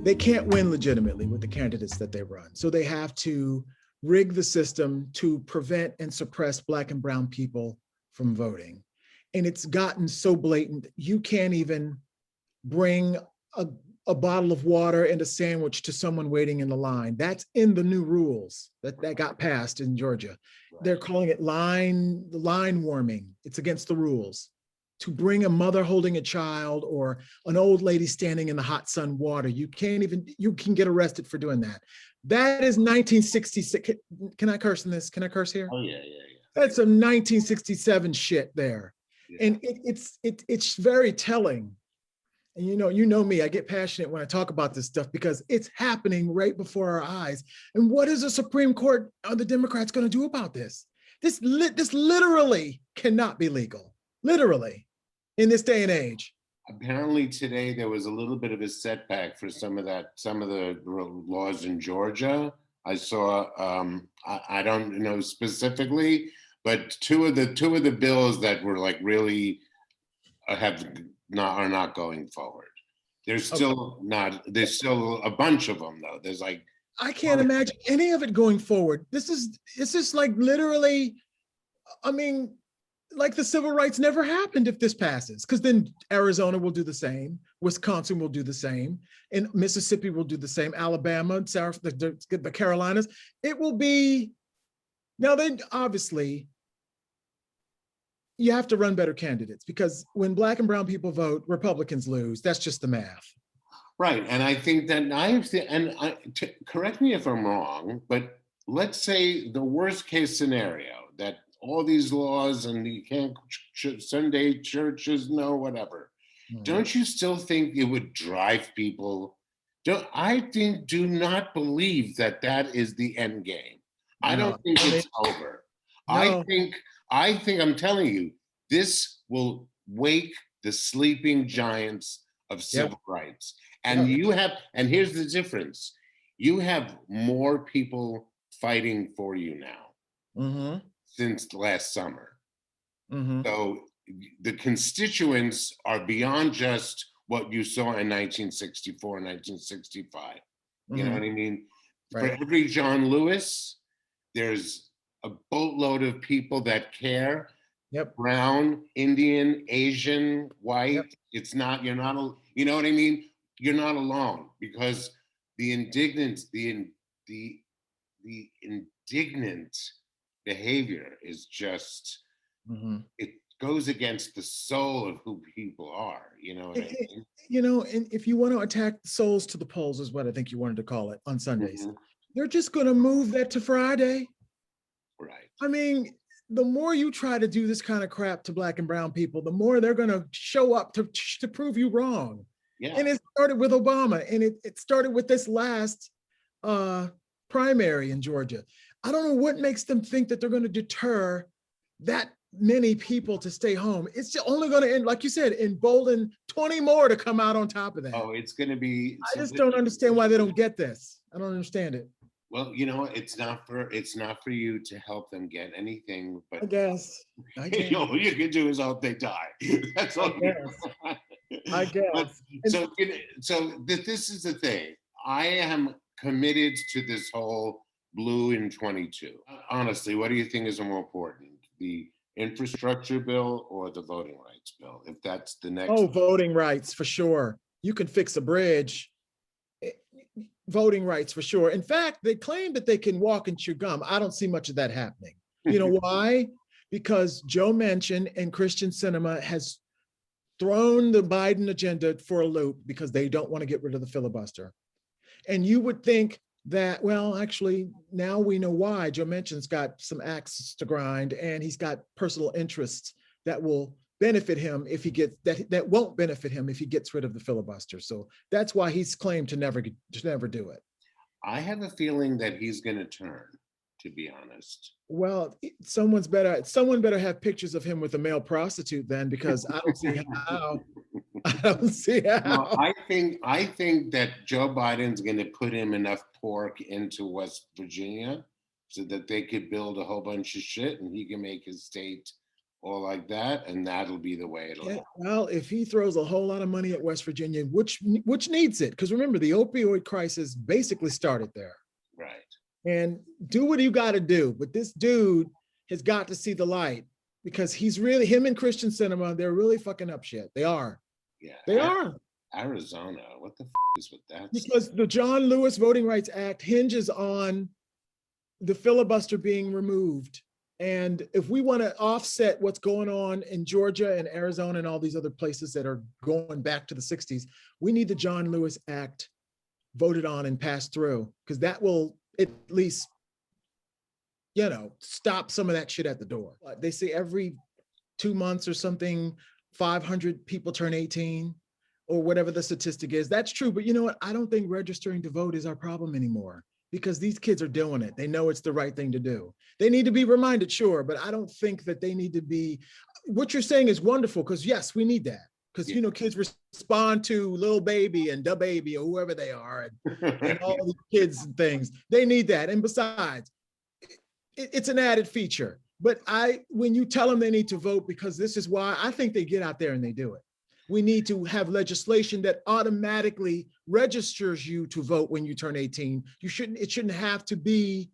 they can't win legitimately with the candidates that they run. So they have to rig the system to prevent and suppress Black and brown people from voting. And it's gotten so blatant, you can't even bring a bottle of water and a sandwich to someone waiting in the line. That's in the new rules that got passed in Georgia. Right. They're calling it line warming. It's against the rules. To bring a mother holding a child or an old lady standing in the hot sun water, you can get arrested for doing that. That is 1966. Can I curse in this? Can I curse here? Oh, yeah. That's some 1967 shit there. Yeah. And it's very telling. And you know me, I get passionate when I talk about this stuff because it's happening right before our eyes. And what is the Supreme Court or the Democrats going to do about this? This literally cannot be legal, literally, in this day and age. Apparently today there was a little bit of a setback for some of the laws in Georgia. I saw, I don't know specifically, but two of the bills that were like really are not going forward. There's still there's still a bunch of them though. There's like, I can't imagine any of it going forward. This is like literally, I mean, like the civil rights never happened if this passes, because then Arizona will do the same, Wisconsin will do the same, and Mississippi will do the same, Alabama, South, the Carolinas. It will be, now then obviously, you have to run better candidates, because when Black and brown people vote, Republicans lose. That's just the math. Right, and I think that correct me if I'm wrong, but let's say the worst case scenario, that all these laws and you can't Sunday churches, no, whatever. Don't you still think it would drive people? Do not believe that is the end game. No, I don't think it's over. No. I think I'm telling you, this will wake the sleeping giants of civil rights. And and here's the difference. You have more people fighting for you now since last summer. So the constituents are beyond just what you saw in 1964, 1965. You know what I mean? Right. For every John Lewis, there's a boatload of people that care. Brown, Indian, Asian, white. It's not, you know what I mean? You're not alone, because the indignant behavior is just, it goes against the soul of who people are, you know what I mean? And if you want to attack the souls to the polls, is what I think you wanted to call it on Sundays, they're just going to move that to Friday. Right. I mean, the more you try to do this kind of crap to Black and brown people, the more they're going to show up to prove you wrong. Yeah. And it started with Obama, and it started with this last primary in Georgia. I don't know what makes them think that they're going to deter that many people to stay home. It's only going to end, like you said, embolden 20 more to come out on top of that. Oh, it's going to be. I just don't understand why they don't get this. I don't understand it. Well, it's not for you to help them get anything, but I guess. All you can do is hope they die. That's all. I guess. So this is the thing. I am committed to this whole blue in 22. Honestly, what do you think is more important, the infrastructure bill or the voting rights bill? If that's the next. Oh, voting rights for sure. You can fix a bridge. Voting rights for sure. In fact, they claim that they can walk and chew gum. I don't see much of that happening. You know why? Because Joe Manchin and Christian Sinema has thrown the Biden agenda for a loop because they don't want to get rid of the filibuster. And you would think that, well, actually, now we know why. Joe Manchin's got some axes to grind, and he's got personal interests that will benefit him if he gets that won't benefit him if he gets rid of the filibuster. So that's why he's claimed to never do it. I have a feeling that he's going to turn, to be honest. Well, someone better have pictures of him with a male prostitute then, because I don't see how. I don't see how. No, I think that Joe Biden's going to put him enough pork into West Virginia so that they could build a whole bunch of shit and he can make his state or like that, and that'll be the way it'll happen. Well, if he throws a whole lot of money at West Virginia, which needs it, because remember, the opioid crisis basically started there. Right. And do what you got to do. But this dude has got to see the light, because he's really, him and Christian cinema, they're really fucking up shit. They are. Yeah. They are. Arizona, what the is with that? Because the John Lewis Voting Rights Act hinges on the filibuster being removed. And if we want to offset what's going on in Georgia and Arizona and all these other places that are going back to the 60s, we need the John Lewis Act voted on and passed through, because that will at least, you know, stop some of that shit at the door. They say every 2 months or something, 500 people turn 18 or whatever the statistic is. That's true. But you know what? I don't think registering to vote is our problem anymore, because these kids are doing it. They know it's the right thing to do. They need to be reminded, sure, but I don't think that they need to be, what you're saying is wonderful, because yes, we need that. Because, you know, kids respond to Lil Baby and Da Baby or whoever they are, and all these kids and things. They need that. And besides, it's an added feature. But when you tell them they need to vote because this is why, I think they get out there and they do it. We need to have legislation that automatically registers you to vote when you turn 18. It shouldn't have to be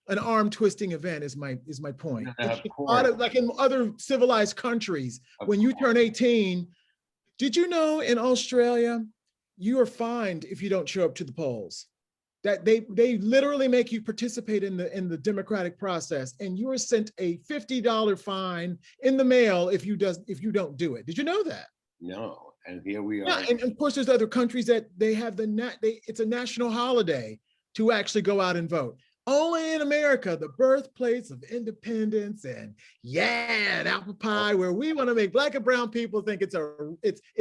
an arm twisting event, is my point. Like in other civilized countries, when you turn 18, did you know in Australia, you are fined if you don't show up to the polls? That they literally make you participate in the democratic process, and you are sent a $50 fine in the mail if you don't do it. Did you know that? No, and here we are. Yeah, and of course, there's other countries that they have it's a national holiday to actually go out and vote. Only in America, the birthplace of independence and and apple pie, where we want to make Black and brown people think it's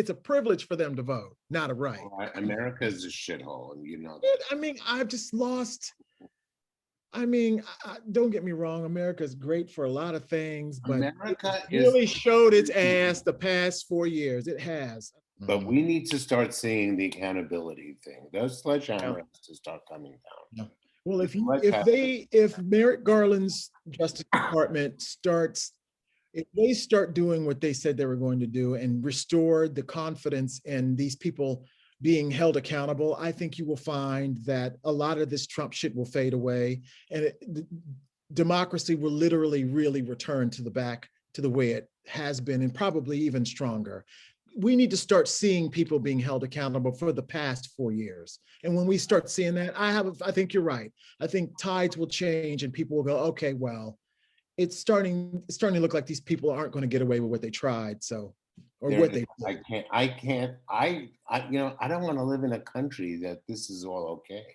a privilege for them to vote, not a right. Well, America is a shithole, and you know that. I mean, I've just lost. I mean, don't get me wrong, America is great for a lot of things, but America really showed its ass the past 4 years. It has. But we need to start seeing the accountability thing. Those sledgehammers to start coming down. Yeah. Well, if Merrick Garland's Justice Department if they start doing what they said they were going to do and restore the confidence in these people being held accountable, I think you will find that a lot of this Trump shit will fade away, and democracy will literally really return to the way it has been, and probably even stronger. We need to start seeing people being held accountable for the past 4 years. And when we start seeing that, I think you're right. I think tides will change and people will go, okay, well, it's starting to look like these people aren't going to get away with what they tried. So, or what they did. I don't want to live in a country that this is all okay.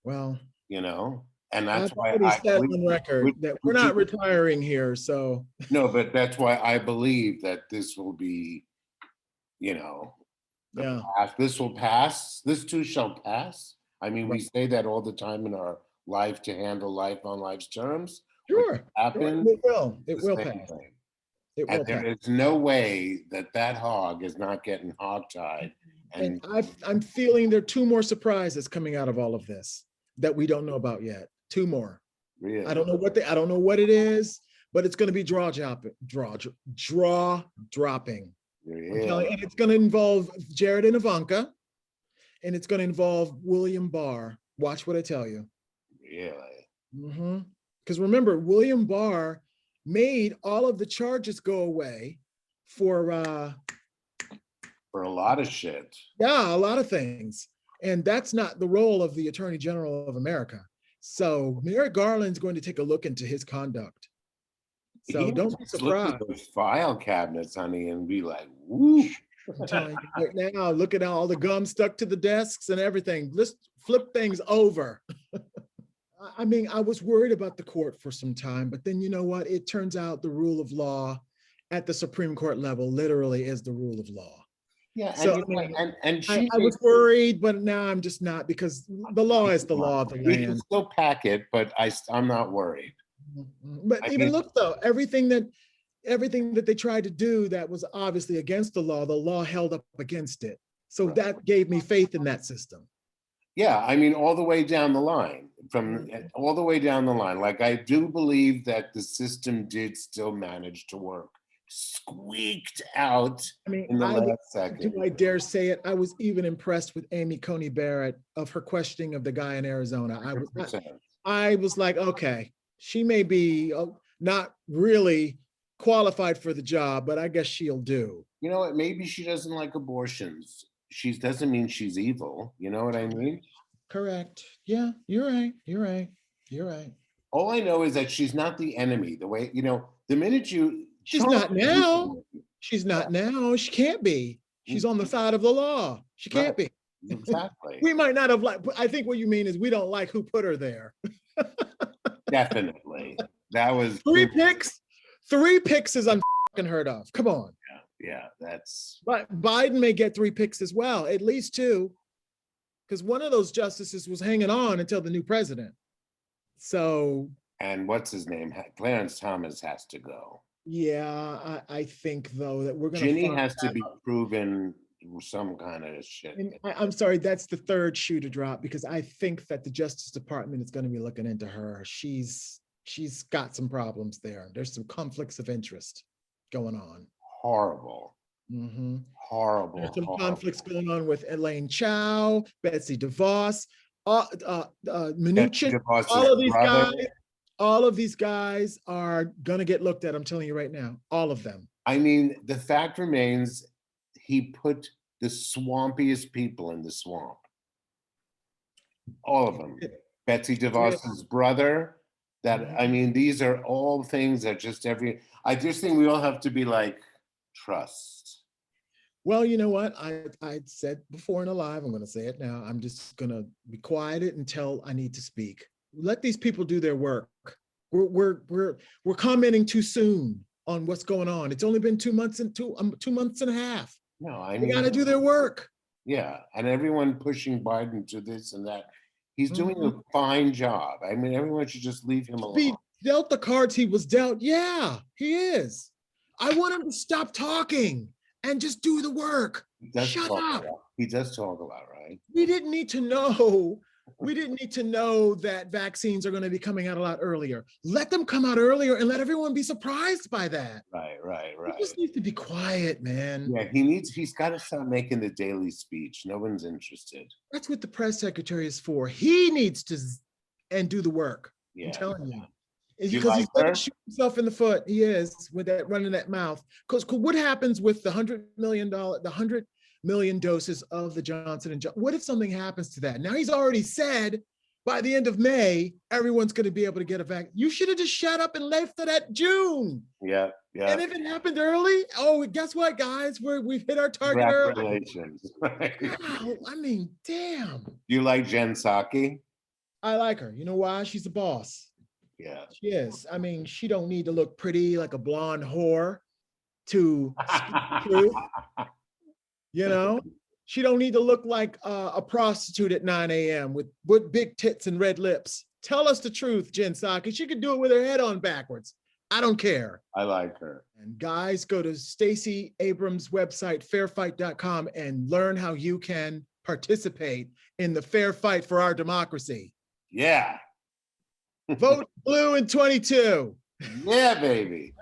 Well, you know, and that's why I said on record that we're not retiring here. So no, but that's why I believe that this will be, you know, this will pass. This too shall pass. I mean, we say that all the time in our life, to handle life on life's terms. Sure. Happen. It will. It will pass. It will pass. There is no way that hog is not getting hogtied. And I'm feeling there are 2 more surprises coming out of all of this that we don't know about yet. 2 more. Really? I don't know what it is, but it's going to be jaw dropping. Yeah. And it's going to involve Jared and Ivanka, and it's going to involve William Barr. Watch what I tell you. Really? Because remember, William Barr made all of the charges go away for a lot of shit. Yeah, a lot of things. And that's not the role of the Attorney General of America. So Merrick Garland's going to take a look into his conduct. So don't be surprised. Look at those file cabinets, honey, and be like, whoo. I'm telling you right now, look at all the gum stuck to the desks and everything. Let's flip things over. I mean, I was worried about the court for some time, but then you know what? It turns out the rule of law at the Supreme Court level literally is the rule of law. Yeah, so I was worried, but now I'm just not, because the law is the law of the land. We can still pack it, but I'm not worried. But look though, everything that they tried to do that was obviously against the law held up against it. So that gave me faith in that system. Yeah, I mean, all the way down the line, from all the way down the line. Like, I do believe that the system did still manage to work. Squeaked out I mean, in the last do second. I dare say it? I was even impressed with Amy Coney Barrett of her questioning of the guy in Arizona. 100%. I was like, okay, she may be not really qualified for the job, but I guess she'll do. You know what? Maybe she doesn't like abortions. She doesn't mean she's evil. You know what I mean? Correct. Yeah, you're right. You're right. You're right. All I know is that she's not the enemy. The way, the minute you She's Trump, not now. She's not now. She can't be. She's on the side of the law. She can't right, be. exactly, We might not have liked, I think what you mean is we don't like who put her there. definitely. That was Three picks. Three picks is unheard of. Come on. Yeah, that's. But Biden may get 3 picks as well, at least 2, because one of those justices was hanging on until the new president. So. And what's his name? Clarence Thomas has to go. Yeah, I think though that we're going to. Ginny has to be proven some kind of shit. I'm sorry, that's the third shoe to drop, because I think that the Justice Department is going to be looking into her. She's got some problems there. There's some conflicts of interest going on. Horrible. Mm-hmm. Horrible. There's some conflicts going on with Elaine Chao, Betsy DeVos, Mnuchin, all of these guys. All of these guys are going to get looked at. I'm telling you right now, all of them. I mean, the fact remains, he put the swampiest people in the swamp. All of them. Betsy DeVos's brother. I mean, these are all things that I just think we all have to be like, trust. Well, you know what? I said before in a live, I'm going to say it now. I'm just going to be quieted until I need to speak. Let these people do their work. We're commenting too soon on what's going on. It's only been 2 months and 2 months and a half. No, I mean, they got to do their work. Yeah, and everyone pushing Biden to this and that. He's doing a fine job. I mean, everyone should just leave him alone. He dealt the cards he was dealt. Yeah, he is. I want him to stop talking and just do the work. Shut up. He does talk a lot, right? We didn't need to know. We didn't need to know that vaccines are going to be coming out a lot earlier. Let them come out earlier and let everyone be surprised by that. Right. He just needs to be quiet, man. Yeah, he's got to start making the daily speech. No one's interested. That's what the press secretary is for. He needs to do the work. Yeah, I'm telling you. Because he's going to shoot himself in the foot. He is, with that running that mouth. Because what happens with the $100 million doses of the Johnson & Johnson? What if something happens to that? Now he's already said by the end of May, everyone's going to be able to get a vaccine. You should have just shut up and left it at June. Yeah. And if it happened early, guess what, guys? We've hit our target early. Wow, I mean, damn. Do you like Jen Psaki? I like her. You know why? She's a boss. Yeah. She is. I mean, she don't need to look pretty like a blonde whore to speak the truth. You know, she don't need to look like a prostitute at 9 a.m. with big tits and red lips. Tell us the truth, Jen Psaki. She could do it with her head on backwards. I don't care. I like her. And guys, go to Stacey Abrams' website, fairfight.com, and learn how you can participate in the fair fight for our democracy. Yeah. Vote blue in 22. Yeah, baby.